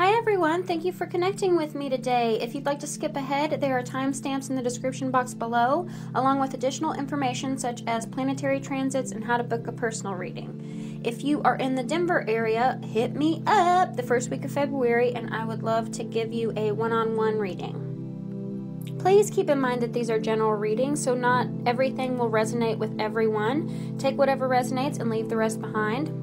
Hi everyone, thank you for connecting with me today. If you'd like to skip ahead, there are timestamps in the description box below, along with additional information such as planetary transits and how to book a personal reading. If you are in the Denver area, hit me up the first week of February and I would love to give you a one-on-one reading. Please keep in mind that these are general readings, so not everything will resonate with everyone. Take whatever resonates and leave the rest behind.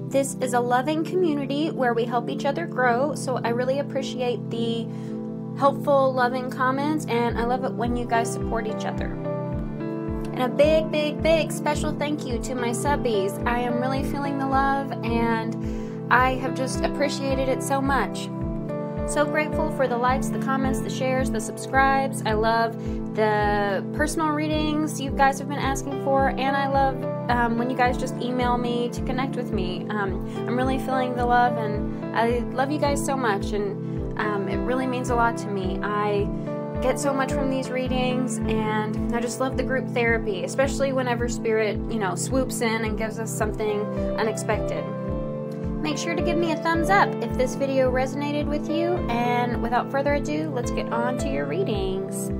This is a loving community where we help each other grow, so I really appreciate the helpful, loving comments, and I love it when you guys support each other. And a big, big, big special thank you to my subbies. I am really feeling the love, and I have just appreciated it so much. So grateful for the likes, the comments, the shares, the subscribes. I love the personal readings you guys have been asking for, and I love when you guys just email me to connect with me. I'm really feeling the love, and I love you guys so much, and it really means a lot to me. I get so much from these readings, and I just love the group therapy, especially whenever Spirit, swoops in and gives us something unexpected. Make sure to give me a thumbs up if this video resonated with you, and without further ado, let's get on to your readings.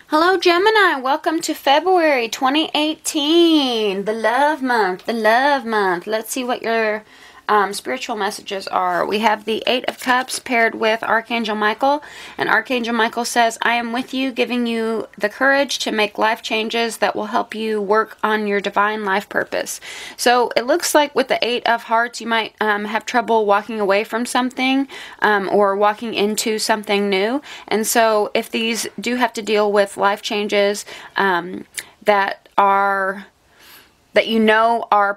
Hello Gemini, welcome to February 2018, the love month, Let's see what your spiritual messages are. We have the Eight of Cups paired with Archangel Michael, and Archangel Michael says, I am with you, giving you the courage to make life changes that will help you work on your divine life purpose. So it looks like with the Eight of Hearts, you might have trouble walking away from something or walking into something new. And so if these do have to deal with life changes that are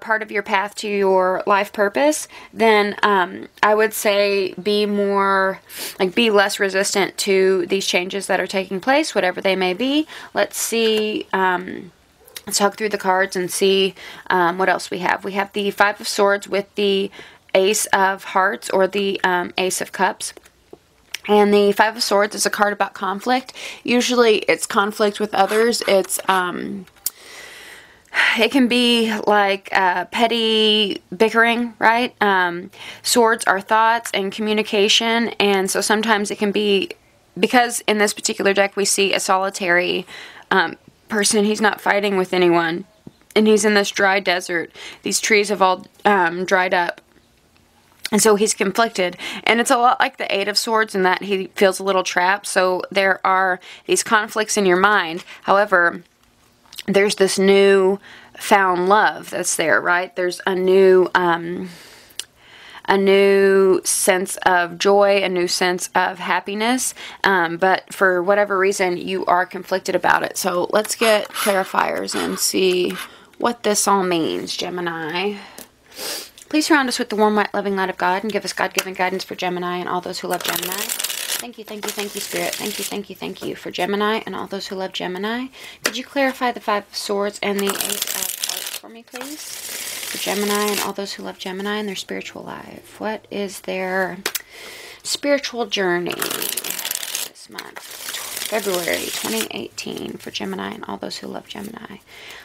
part of your path to your life purpose, then I would say be less resistant to these changes that are taking place, whatever they may be. Let's see, let's talk through the cards and see what else we have. We have the Five of Swords with the Ace of Hearts, or the Ace of Cups. And the Five of Swords is a card about conflict. Usually it's conflict with others. It can be like petty bickering, right? Swords are thoughts and communication, and so sometimes it can be, because in this particular deck we see a solitary person. He's not fighting with anyone, and he's in this dry desert. These trees have all dried up, and so he's conflicted. And it's a lot like the Eight of Swords in that he feels a little trapped. So there are these conflicts in your mind. However, there's this new found love that's there, right? There's a new sense of joy, a new sense of happiness, but for whatever reason, you are conflicted about it. So let's get clarifiers and see what this all means, Gemini. Please surround us with the warm, white, loving light of God and give us God-given guidance for Gemini and all those who love Gemini. Thank you, Spirit. Thank you for Gemini and all those who love Gemini. Could you clarify the Five of Swords and the Ace of Hearts for me, please? For Gemini and all those who love Gemini and their spiritual life. What is their spiritual journey this month? February 2018 for Gemini and all those who love Gemini.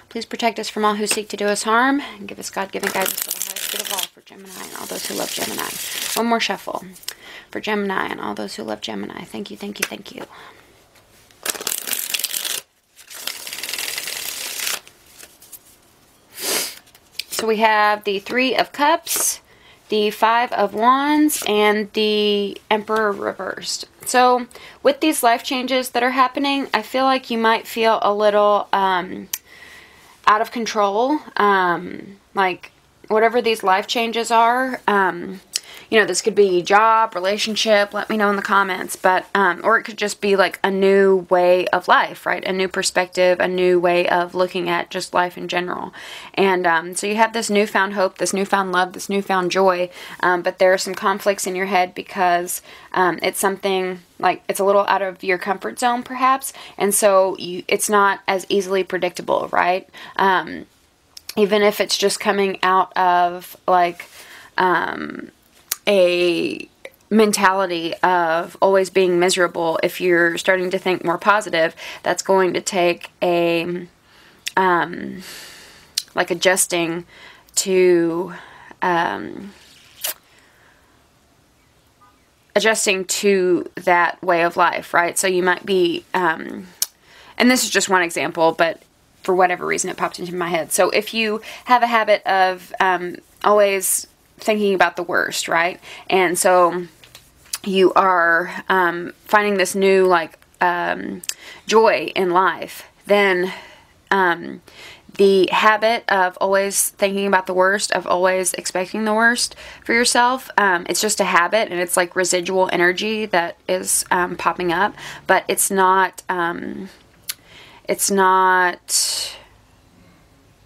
Please protect us from all who seek to do us harm and give us God-given guidance for the highest good of all for Gemini and all those who love Gemini. One more shuffle. For Gemini and all those who love Gemini. Thank you. So we have the Three of Cups, the Five of Wands, and the Emperor reversed. So with these life changes that are happening, I feel like you might feel a little out of control. Like whatever these life changes are, this could be job, relationship, let me know in the comments, but, or it could just be like a new way of life, right? A new perspective, a new way of looking at just life in general. And, so you have this newfound hope, this newfound love, this newfound joy, but there are some conflicts in your head because, it's something like, it's a little out of your comfort zone perhaps, and so it's not as easily predictable, right? Even if it's just coming out of like, a mentality of always being miserable. If you're starting to think more positive, that's going to take a like adjusting to that way of life, right? So you might be, and this is just one example, but for whatever reason it popped into my head. So if you have a habit of always thinking about the worst, right? And so you are finding this new, like, joy in life, then the habit of always thinking about the worst, of always expecting the worst for yourself, it's just a habit, and it's like residual energy that is popping up, but it's not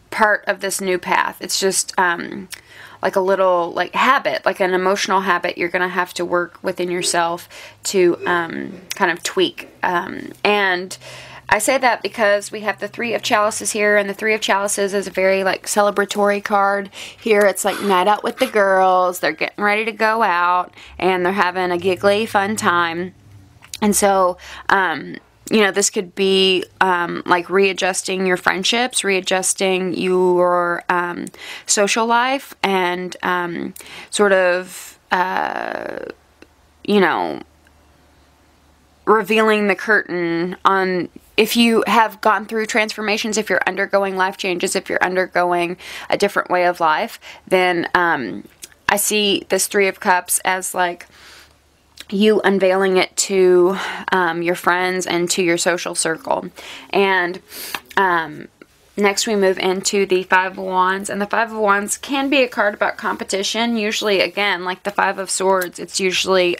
part of this new path. It's just like a little, like, habit, like an emotional habit you're going to have to work within yourself to kind of tweak. And I say that because we have the Three of Chalices here, and the Three of Chalices is a very, like, celebratory card. Here it's like night out with the girls, they're getting ready to go out, and they're having a giggly, fun time. And so, you know, this could be, like, readjusting your friendships, readjusting your social life, and sort of, you know, revealing the curtain on, if you have gone through transformations, if you're undergoing life changes, if you're undergoing a different way of life, then I see this Three of Cups as, like, you unveiling it to your friends and to your social circle. And next we move into the Five of Wands, and the Five of Wands can be a card about competition. Usually, again, like the Five of Swords, it's usually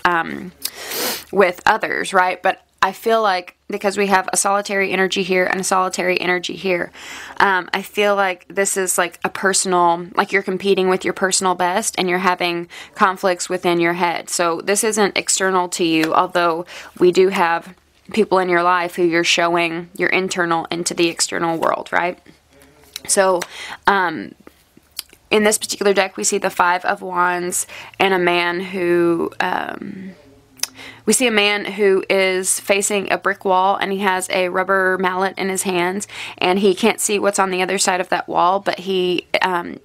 with others, right? But I feel like, because we have a solitary energy here and a solitary energy here, I feel like this is like a personal, like you're competing with your personal best, and you're having conflicts within your head. So this isn't external to you, although we do have people in your life who you're showing your internal into the external world, right? So, in this particular deck, we see the Five of Wands and a man who, we see a man who is facing a brick wall, and he has a rubber mallet in his hands, and he can't see what's on the other side of that wall, but he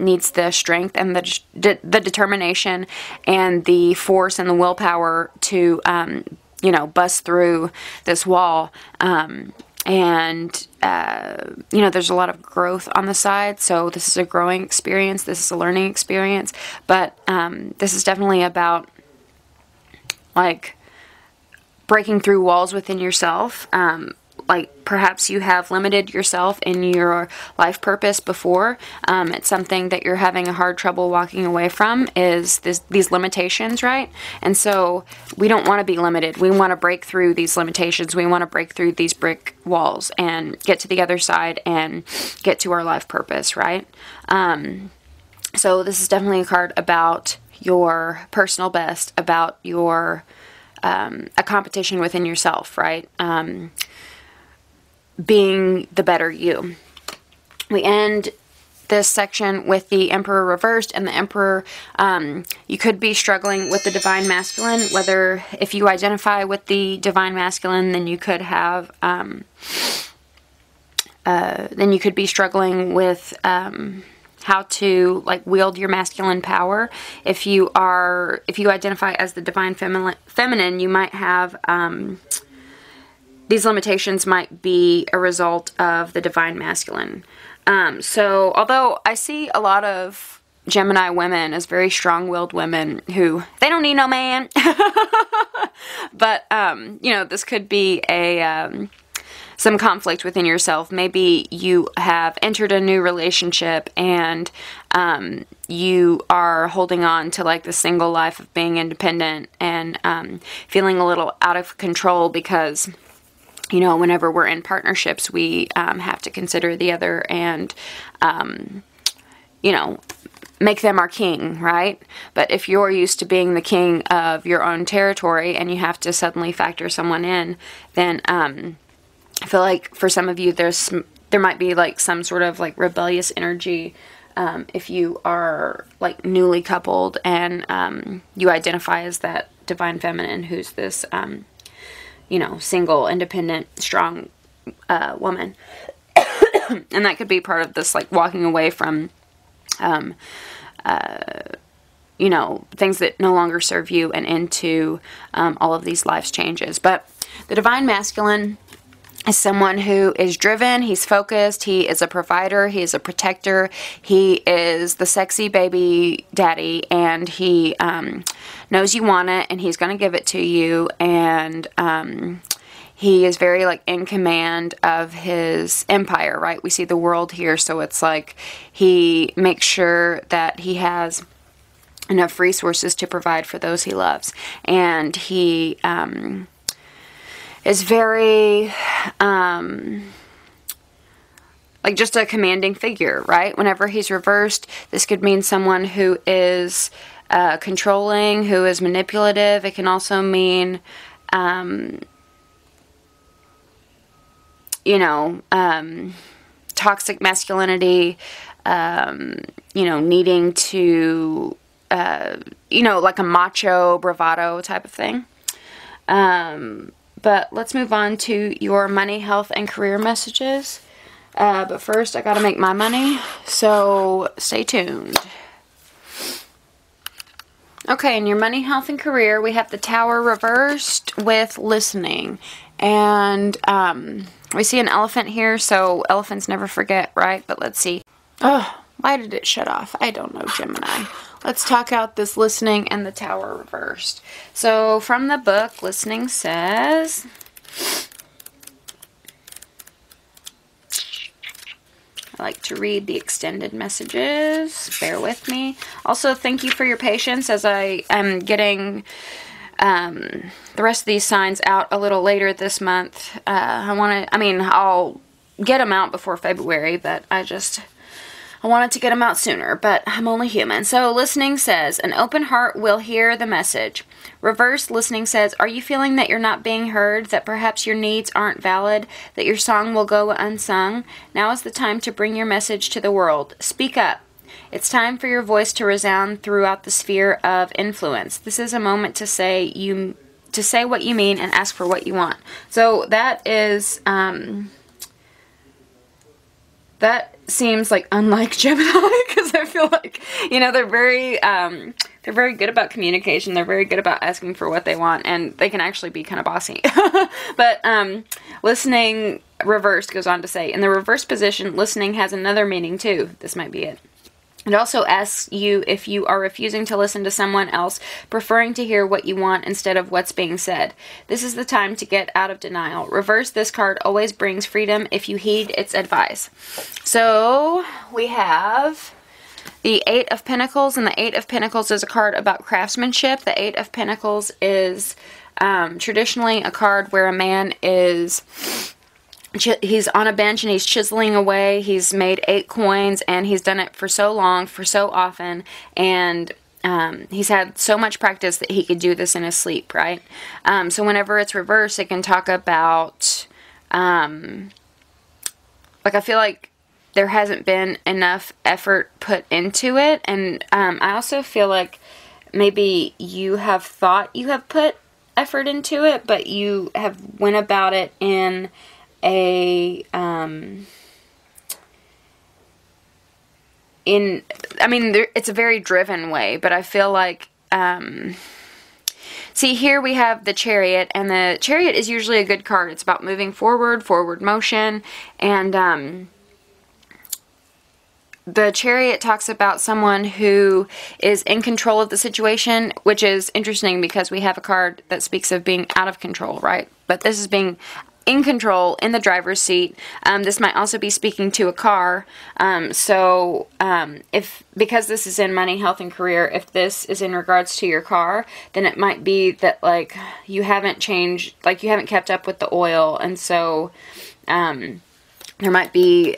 needs the strength and the determination and the force and the willpower to, you know, bust through this wall. And, you know, there's a lot of growth on the side, so this is a growing experience, this is a learning experience, but this is definitely about, like, breaking through walls within yourself. Like, perhaps you have limited yourself in your life purpose before. It's something that you're having a hard trouble walking away from, is these limitations, right? And so we don't want to be limited. We want to break through these limitations. We want to break through these brick walls and get to the other side and get to our life purpose, right? So this is definitely a card about your personal best, about your a competition within yourself, right? Being the better you. We end this section with the Emperor reversed, and the Emperor, you could be struggling with the Divine Masculine. Whether, if you identify with the Divine Masculine, then you could have, then you could be struggling with how to, like, wield your masculine power. If you identify as the Divine Feminine, you might have, these limitations might be a result of the Divine Masculine. So, although I see a lot of Gemini women as very strong-willed women who, they don't need no man. But, you know, this could be a, some conflict within yourself. Maybe you have entered a new relationship, and you are holding on to, like, the single life of being independent, and feeling a little out of control because, you know, whenever we're in partnerships, we have to consider the other and, you know, make them our king, right? But if you're used to being the king of your own territory and you have to suddenly factor someone in, then I feel like for some of you there might be, like, some sort of, like, rebellious energy if you are, like, newly coupled and you identify as that Divine Feminine who's this you know, single, independent, strong woman. And that could be part of this, like, walking away from, you know, things that no longer serve you and into all of these life's changes. But the Divine Masculine is someone who is driven, he's focused, he is a provider, he is a protector, he is the sexy baby daddy, and he knows you want it, and he's going to give it to you, and he is very, like, in command of his empire, right? We see the world here, so it's like he makes sure that he has enough resources to provide for those he loves, and he is very, like, just a commanding figure, right? Whenever he's reversed, this could mean someone who is controlling, who is manipulative. It can also mean, you know, toxic masculinity, you know, needing to, you know, like a macho bravado type of thing. But let's move on to your money, health, and career messages. But first, I gotta make my money, so stay tuned. Okay, in your money, health, and career, we have the Tower reversed with listening. And we see an elephant here, so elephants never forget, right? But let's see. Oh, why did it shut off? I don't know, Gemini. Let's talk out this listening and the Tower reversed. So from the book, listening says, I like to read the extended messages. Bear with me. Also, thank you for your patience as I am getting the rest of these signs out a little later this month. I'll get them out before February, but I wanted to get them out sooner, but I'm only human. So listening says, an open heart will hear the message. Reverse listening says, are you feeling that you're not being heard, that perhaps your needs aren't valid, that your song will go unsung? Now is the time to bring your message to the world. Speak up. It's time for your voice to resound throughout the sphere of influence. This is a moment to say what you mean and ask for what you want. So that is, that seems like unlike Gemini, because I feel like, you know, they're very good about communication. They're very good about asking for what they want, and they can actually be kind of bossy. But listening reversed goes on to say, in the reverse position, listening has another meaning too. This might be it. It also asks you if you are refusing to listen to someone else, preferring to hear what you want instead of what's being said. This is the time to get out of denial. Reverse this card always brings freedom if you heed its advice. So we have the Eight of Pentacles, and the Eight of Pentacles is a card about craftsmanship. The Eight of Pentacles is traditionally a card where a man is... he's on a bench and he's chiseling away. He's made 8 coins, and he's done it for so long, for so often, and he's had so much practice that he could do this in his sleep, right? So whenever it's reversed, it can talk about, like, I feel like there hasn't been enough effort put into it, and I also feel like maybe you have thought you have put effort into it, but you have went about it in a, it's a very driven way, but I feel like, see, here we have the Chariot, and the Chariot is usually a good card. It's about moving forward motion, and, the Chariot talks about someone who is in control of the situation, which is interesting because we have a card that speaks of being out of control, right? But this is being in control, in the driver's seat. This might also be speaking to a car. Because this is in money, health, and career, if this is in regards to your car, then it might be that, like, you haven't changed, like, you haven't kept up with the oil, and so there might be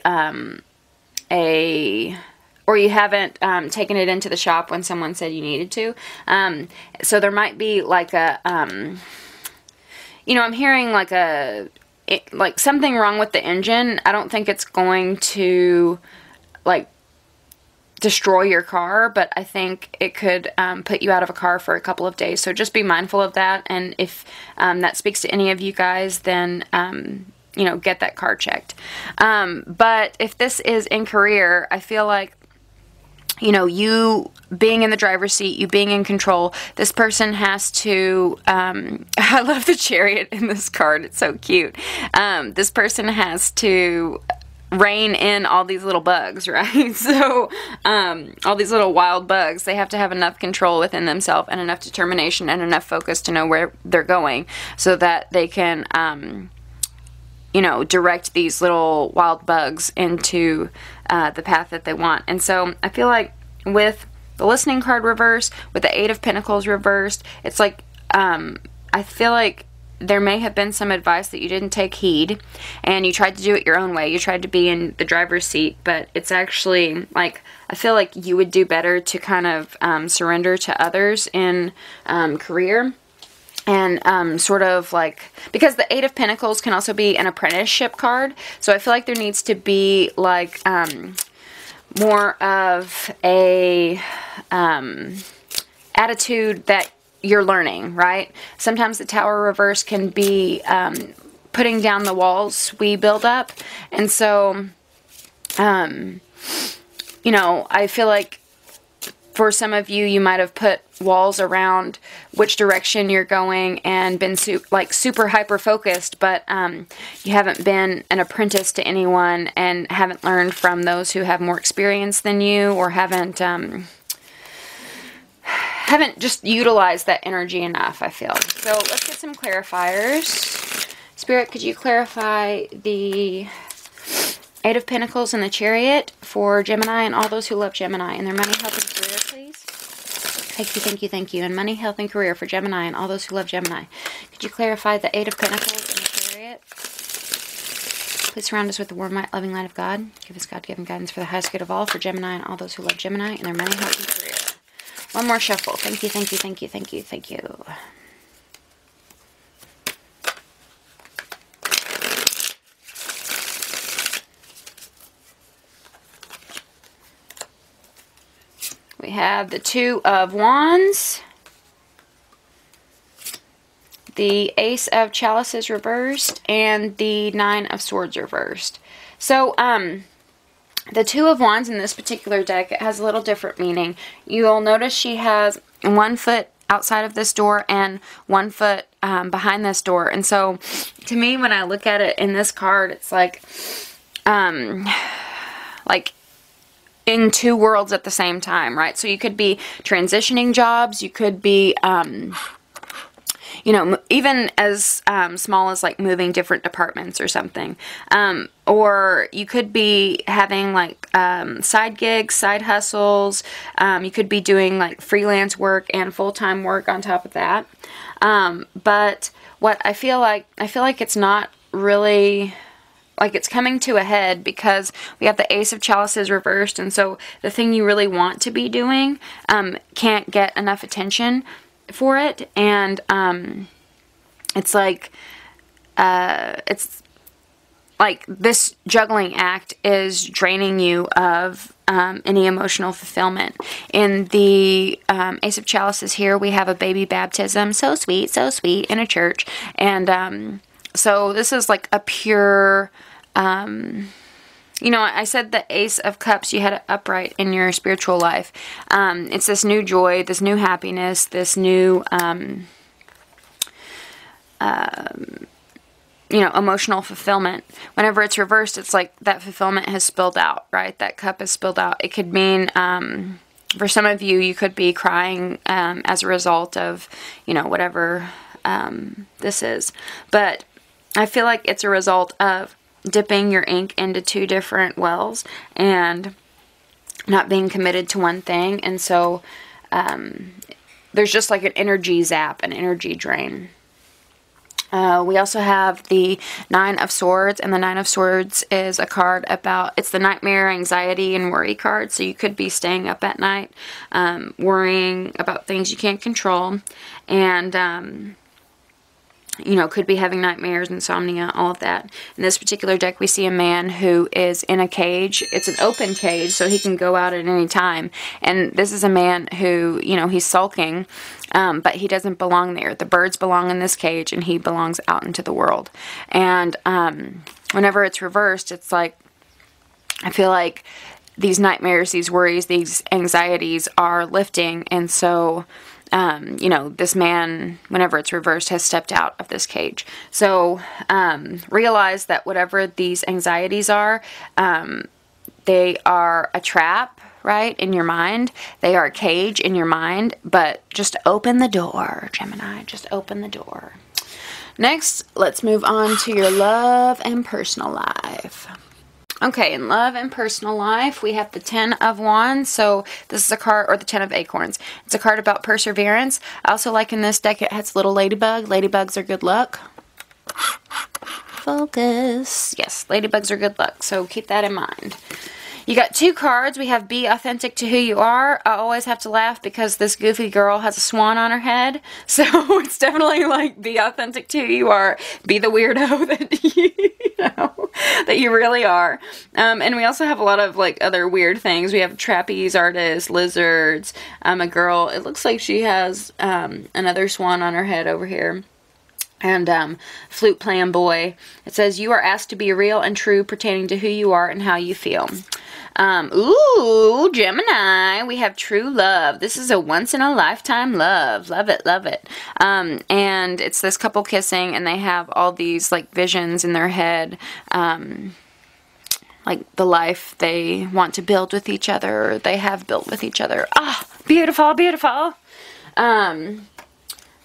or you haven't taken it into the shop when someone said you needed to. So there might be like a, you know, I'm hearing like like something wrong with the engine. I don't think it's going to like destroy your car, but I think it could put you out of a car for a couple of days. So just be mindful of that. And if that speaks to any of you guys, then you know, get that card checked. But if this is in career, I feel like, you know, you being in the driver's seat, you being in control, this person has to, I love the chariot in this card. It's so cute. This person has to rein in all these little bugs, right? So, all these little wild bugs, they have to have enough control within themselves and enough determination and enough focus to know where they're going so that they can, you know, direct these little wild bugs into the path that they want. And so I feel like with the listening card reversed, with the 8 of Pentacles reversed, it's like, I feel like there may have been some advice that you didn't take heed, and you tried to do it your own way. You tried to be in the driver's seat, but it's actually, like, I feel like you would do better to kind of surrender to others in career. And sort of like, because the 8 of Pentacles can also be an apprenticeship card, so I feel like there needs to be like more of a attitude that you're learning, right? Sometimes the Tower reverse can be putting down the walls we build up, and so you know, I feel like for some of you, you might have put walls around which direction you're going and been super hyper focused, but you haven't been an apprentice to anyone and haven't learned from those who have more experience than you, or haven't just utilized that energy enough, I feel. So let's get some clarifiers. Spirit, could you clarify the 8 of Pentacles and the Chariot for Gemini and all those who love Gemini and their money, health, and career, please? Thank you, thank you, thank you. And money, health, and career for Gemini and all those who love Gemini. Could you clarify the 8 of Pentacles and the Chariot? Please surround us with the warm, light, loving light of God. Give us God-given guidance for the highest good of all for Gemini and all those who love Gemini and their money, health, and career. One more shuffle. Thank you, thank you, thank you, thank you, thank you. We have the 2 of Wands, the Ace of Chalices reversed, and the 9 of Swords reversed. So, the 2 of Wands in this particular deck, it has a little different meaning. You'll notice she has 1 foot outside of this door and 1 foot behind this door. And so, to me, when I look at it in this card, it's like in 2 worlds at the same time, right? So you could be transitioning jobs, you could be, you know, even as small as like moving different departments or something. Or you could be having like side gigs, side hustles. You could be doing like freelance work and full-time work on top of that. But what I feel like it's not really, like, it's coming to a head because we have the Ace of Chalices reversed, and so the thing you really want to be doing can't get enough attention for it, and it's like this juggling act is draining you of any emotional fulfillment. In the Ace of Chalices here, we have a baby baptism, so sweet, in a church, and so this is like a pure, you know, I said the Ace of Cups, you had it upright in your spiritual life. It's this new joy, this new happiness, this new, you know, emotional fulfillment. Whenever it's reversed, it's like that fulfillment has spilled out, right? That cup has spilled out. It could mean, for some of you, you could be crying as a result of, you know, whatever this is. But I feel like it's a result of dipping your ink into 2 different wells and not being committed to one thing. And so there's just like an energy zap, an energy drain. We also have the 9 of Swords, and the 9 of Swords is a card about, it's the nightmare, anxiety, and worry card. So you could be staying up at night, worrying about things you can't control, and you know, could be having nightmares, insomnia, all of that. In this particular deck, we see a man who is in a cage. It's an open cage, so he can go out at any time. And this is a man who, you know, he's sulking, but he doesn't belong there. The birds belong in this cage, and he belongs out into the world. And whenever it's reversed, it's like, I feel like these nightmares, these worries, these anxieties are lifting, and so you know, this man, whenever it's reversed, has stepped out of this cage. So realize that whatever these anxieties are, they are a trap, right, in your mind. They are a cage in your mind, but just open the door, Gemini. Just open the door. Next, let's move on to your love and personal life. Okay, in love and personal life, we have the 10 of Wands. So this is a card, or the 10 of Acorns. It's a card about perseverance. I also like in this deck, it has little ladybug. Ladybugs are good luck. Focus. Yes, ladybugs are good luck. So keep that in mind. You got 2 cards. We have Be Authentic to Who You Are. I always have to laugh because this goofy girl has a swan on her head. So it's definitely like, be authentic to who you are. Be the weirdo that that you really are. And we also have a lot of like other weird things. We have trapeze artists, lizards, a girl. It looks like she has another swan on her head over here. And flute playing boy. It says, you are asked to be real and true pertaining to who you are and how you feel. Ooh, Gemini, we have true love. This is a once-in-a-lifetime love. Love it, love it. And it's this couple kissing, and they have all these, like, visions in their head, like the life they want to build with each other, or they have built with each other. Ah, beautiful, beautiful.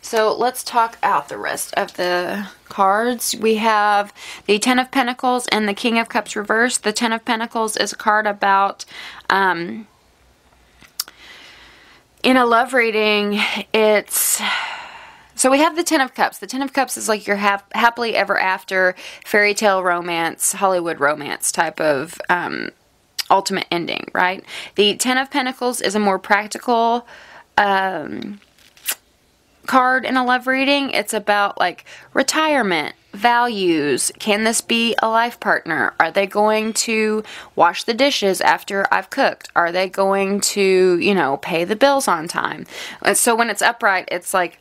So let's talk out the rest of the cards. We have the 10 of Pentacles and the King of Cups reversed. The 10 of Pentacles is a card about, in a love reading, it's... So we have the 10 of Cups. The 10 of Cups is like your happily ever after fairy tale romance, Hollywood romance type of ultimate ending, right? The 10 of Pentacles is a more practical card in a love reading. It's about like retirement, values. Can this be a life partner? Are they going to wash the dishes after I've cooked? Are they going to, you know, pay the bills on time? And so when it's upright, it's like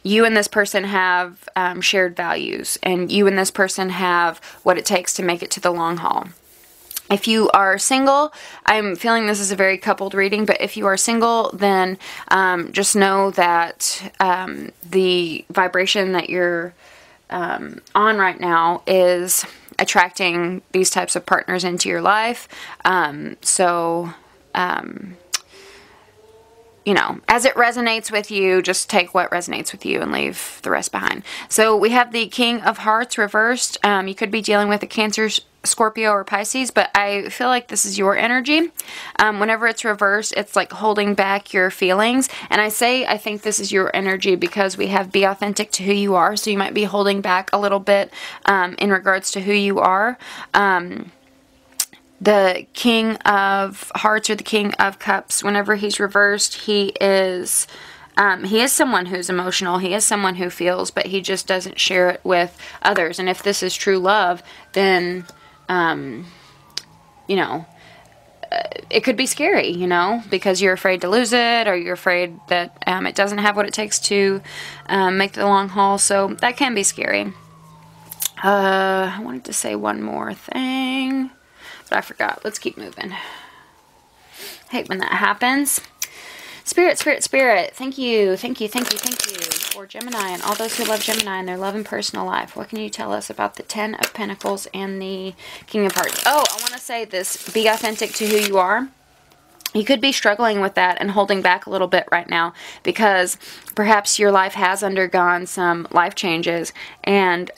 you and this person have shared values, and you and this person have what it takes to make it to the long haul. If you are single, I'm feeling this is a very coupled reading, but if you are single, then just know that the vibration that you're on right now is attracting these types of partners into your life. You know, as it resonates with you, just take what resonates with you and leave the rest behind. So we have the King of Hearts reversed. You could be dealing with a Cancer, Scorpio, or Pisces, but I feel like this is your energy. Whenever it's reversed, it's like holding back your feelings. And I think this is your energy because we have be authentic to who you are. So you might be holding back a little bit in regards to who you are. The King of Hearts or the King of Cups, whenever he's reversed, he is someone who's emotional. He is someone who feels, but he just doesn't share it with others. And if this is true love, then, you know, it could be scary, you know, because you're afraid to lose it, or you're afraid that it doesn't have what it takes to make the long haul. So that can be scary. I wanted to say one more thing, but I forgot. Let's keep moving. Hate when that happens. Spirit, Spirit, Spirit, thank you for Gemini and all those who love Gemini and their love and personal life. What can you tell us about the 10 of Pentacles and the King of Hearts? Oh, I want to say this. Be authentic to who you are. You could be struggling with that and holding back a little bit right now because perhaps your life has undergone some life changes, and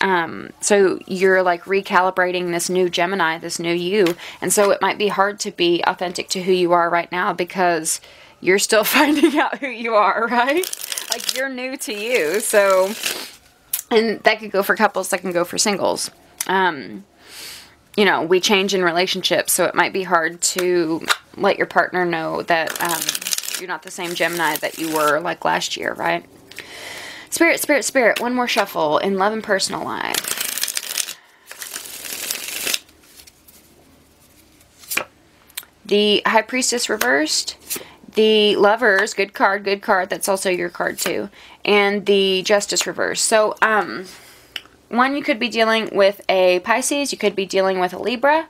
so you're like recalibrating this new Gemini, this new you, and so it might be hard to be authentic to who you are right now because you're still finding out who you are, right? Like, you're new to you, so, and that could go for couples, that can go for singles. You know, we change in relationships, so it might be hard to let your partner know that you're not the same Gemini that you were like last year, right? Spirit, Spirit, Spirit. One more shuffle in love and personal life. The High Priestess reversed. The Lovers, good card, good card. That's also your card too. And the Justice reversed. So, one, you could be dealing with a Pisces. You could be dealing with a Libra.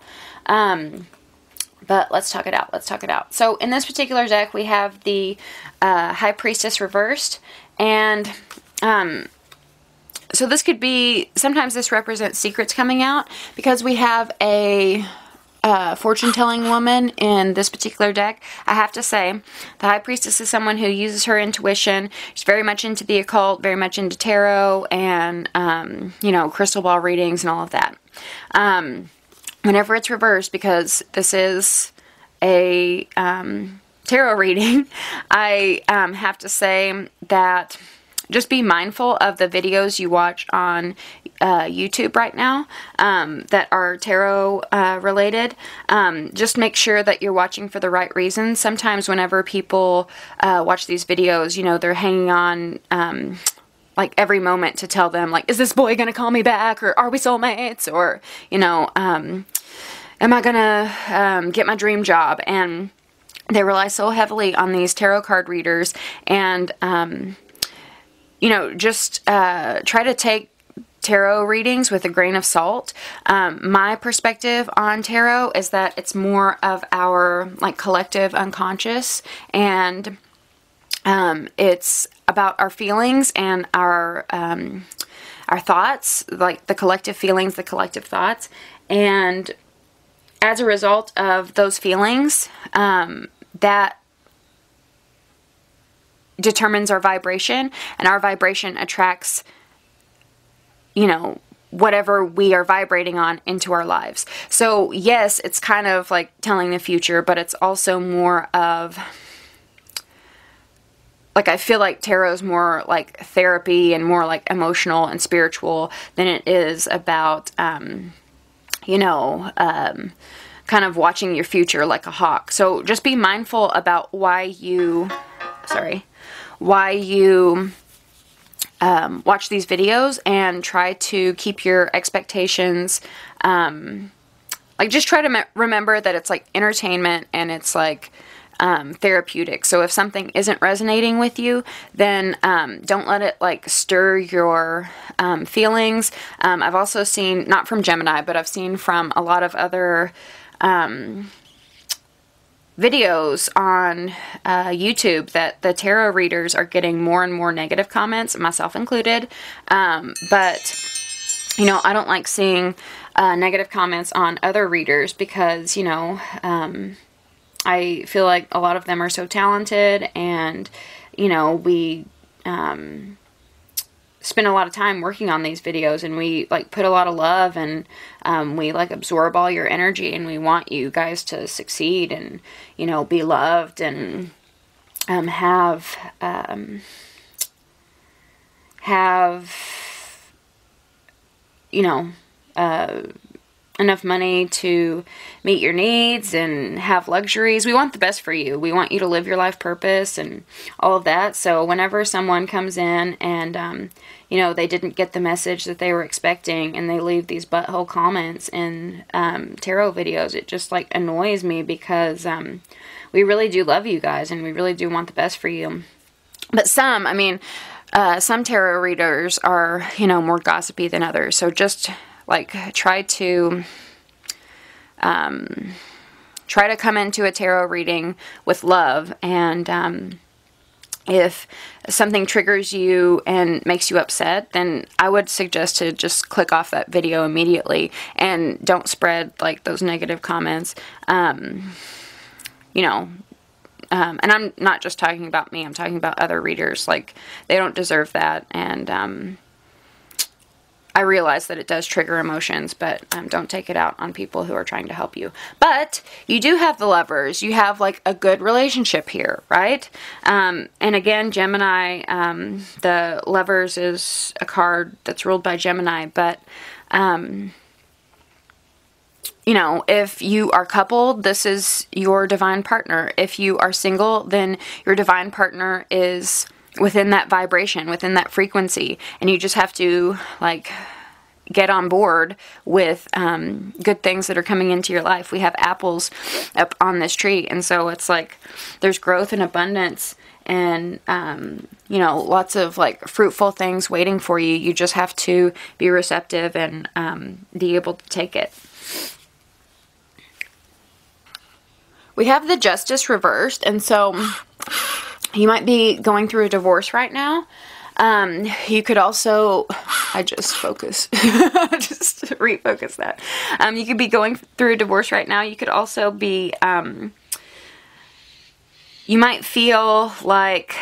But let's talk it out. Let's talk it out. So, in this particular deck, we have the High Priestess reversed. And, so this could be, sometimes this represents secrets coming out. Because we have a fortune-telling woman in this particular deck. I have to say, the High Priestess is someone who uses her intuition. She's very much into the occult, very much into tarot, and, you know, crystal ball readings and all of that. Whenever it's reversed, because this is a tarot reading, I have to say that just be mindful of the videos you watch on YouTube right now that are tarot related. Just make sure that you're watching for the right reasons. Sometimes whenever people watch these videos, you know, they're hanging on like every moment to tell them, like, is this boy gonna call me back, or are we soulmates, or, you know, am I gonna get my dream job? And they rely so heavily on these tarot card readers, and you know, just try to take tarot readings with a grain of salt. My perspective on tarot is that it's more of our, like, collective unconscious, and it's about our feelings and our thoughts, like the collective feelings, the collective thoughts, and as a result of those feelings, that determines our vibration, and our vibration attracts, you know, whatever we are vibrating on into our lives. So yes, it's kind of like telling the future, but it's also more of, like, I feel like tarot is more like therapy and more like emotional and spiritual than it is about, you know, kind of watching your future like a hawk. So just be mindful about why you watch these videos, and try to keep your expectations, like, just try to remember that it's like entertainment, and it's like therapeutic. So if something isn't resonating with you, then don't let it like stir your feelings. I've also seen, not from Gemini, but I've seen from a lot of other videos on YouTube that the tarot readers are getting more and more negative comments, myself included. But, you know, I don't like seeing negative comments on other readers, because, you know, I feel like a lot of them are so talented, and, you know, we spend a lot of time working on these videos, and we like put a lot of love, and we like absorb all your energy, and we want you guys to succeed, and, you know, be loved, and have you know, enough money to meet your needs and have luxuries. We want the best for you. We want you to live your life purpose and all of that. So whenever someone comes in and, you know, they didn't get the message that they were expecting, and they leave these butthole comments in tarot videos, it just like annoys me, because we really do love you guys, and we really do want the best for you. But some, I mean, some tarot readers are, you know, more gossipy than others. So just like try to come into a tarot reading with love, and if something triggers you and makes you upset, then I would suggest to just click off that video immediately, and don't spread like those negative comments. You know, and I'm not just talking about me, I'm talking about other readers. Like, they don't deserve that, and I realize that it does trigger emotions, but don't take it out on people who are trying to help you. But you do have the Lovers. You have like a good relationship here, right? And again, Gemini, the Lovers is a card that's ruled by Gemini, but you know, if you are coupled, this is your divine partner. If you are single, then your divine partner is, within that vibration, within that frequency. And you just have to, like, get on board with good things that are coming into your life. We have apples up on this tree, and so it's like there's growth and abundance and you know, lots of like fruitful things waiting for you. You just have to be receptive and be able to take it. We have the Justice reversed, and so you might be going through a divorce right now. You could also, I just focus, just refocus that. You could be going through a divorce right now. You could also be, you might feel like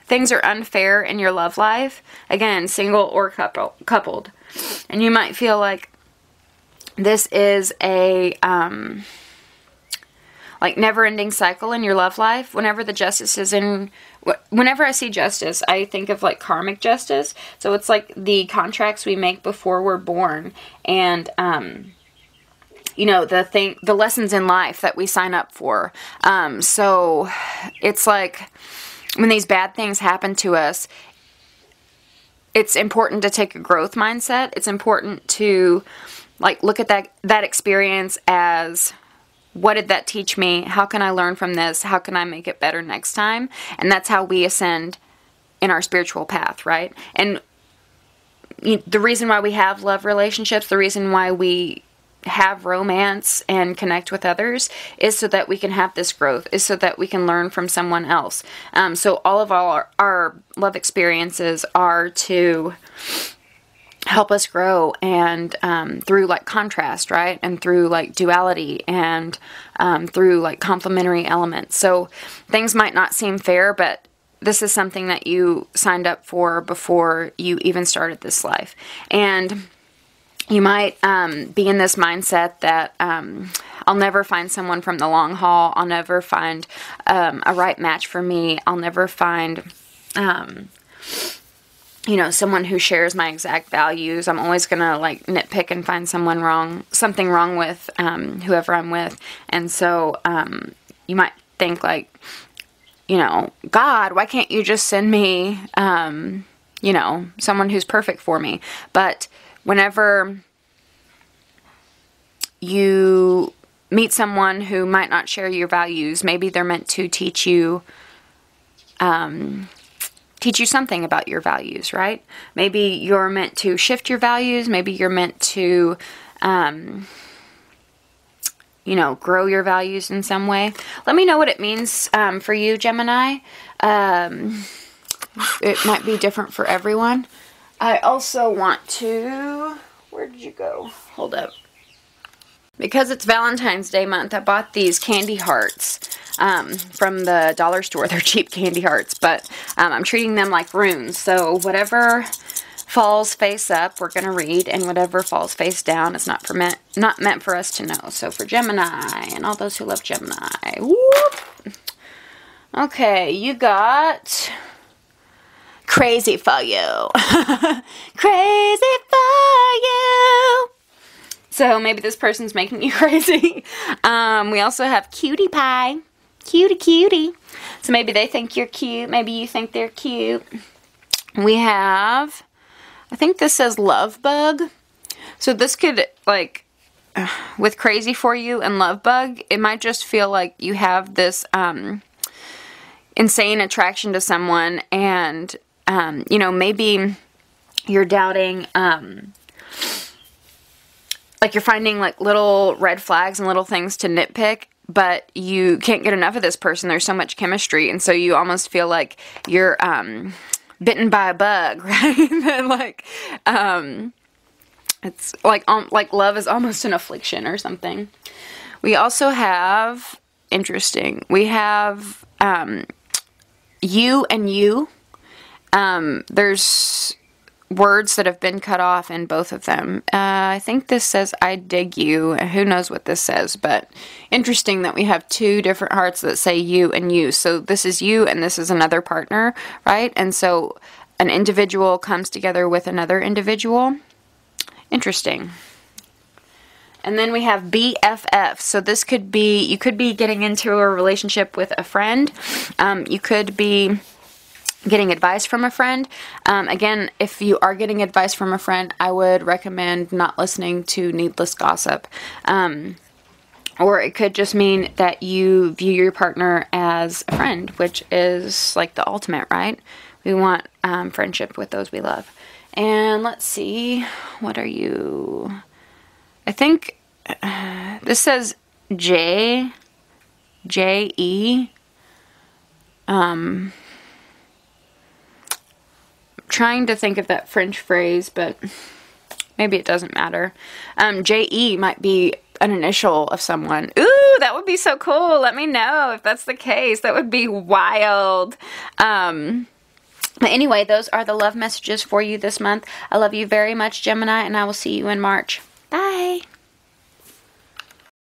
things are unfair in your love life. Again, single or coupled. And you might feel like this is a, like never-ending cycle in your love life. Whenever the Justice is in, whenever I see Justice, I think of like karmic justice. So it's like the contracts we make before we're born, and you know, the lessons in life that we sign up for. So it's like when these bad things happen to us, it's important to take a growth mindset. It's important to like look at that experience as, what did that teach me? How can I learn from this? How can I make it better next time? And that's how we ascend in our spiritual path, right? And the reason why we have love relationships, the reason why we have romance and connect with others is so that we can have this growth, is so that we can learn from someone else. So all of our love experiences are to help us grow, and through like contrast, right? And through like duality, and through like complementary elements. So things might not seem fair, but this is something that you signed up for before you even started this life. And you might be in this mindset that I'll never find someone from the long haul. I'll never find a right match for me. I'll never find you know, someone who shares my exact values. I'm always gonna like nitpick and find something wrong with whoever I'm with. And so you might think like, you know, God, why can't you just send me you know, someone who's perfect for me? But whenever you meet someone who might not share your values, maybe they're meant to teach you something about your values, right? Maybe you're meant to shift your values. Maybe you're meant to, you know, grow your values in some way. Let me know what it means for you, Gemini. It might be different for everyone. I also want to, where did you go? Hold up. Because it's Valentine's Day month, I bought these candy hearts from the dollar store. They're cheap candy hearts, but I'm treating them like runes. So whatever falls face up, we're going to read, and whatever falls face down is not meant for us to know. So for Gemini and all those who love Gemini. Whoop. Okay, you got crazy for you. Crazy for you. So maybe this person's making you crazy. We also have cutie pie. Cutie, cutie. So maybe they think you're cute. Maybe you think they're cute. We have, I think this says love bug. So this could, like, with crazy for you and love bug, it might just feel like you have this insane attraction to someone, and, you know, maybe you're doubting, like you're finding like little red flags and little things to nitpick, but you can't get enough of this person. There's so much chemistry, and so you almost feel like you're bitten by a bug, right? And like it's like love is almost an affliction or something. We also have, interesting, we have you and you. There's words that have been cut off in both of them. I think this says I dig you. Who knows what this says, but interesting that we have two different hearts that say you and you. So this is you and this is another partner, right? And so an individual comes together with another individual. Interesting. And then we have BFF. So this could be, you could be getting into a relationship with a friend. You could be getting advice from a friend. Again, if you are getting advice from a friend, I would recommend not listening to needless gossip. Or it could just mean that you view your partner as a friend, which is like the ultimate, right? We want friendship with those we love. And let's see, what are you? I think this says J-E. Trying to think of that French phrase, but maybe it doesn't matter. J-E might be an initial of someone. Ooh, that would be so cool. Let me know if that's the case. That would be wild. But anyway, those are the love messages for you this month. I love you very much, Gemini, and I will see you in March. Bye.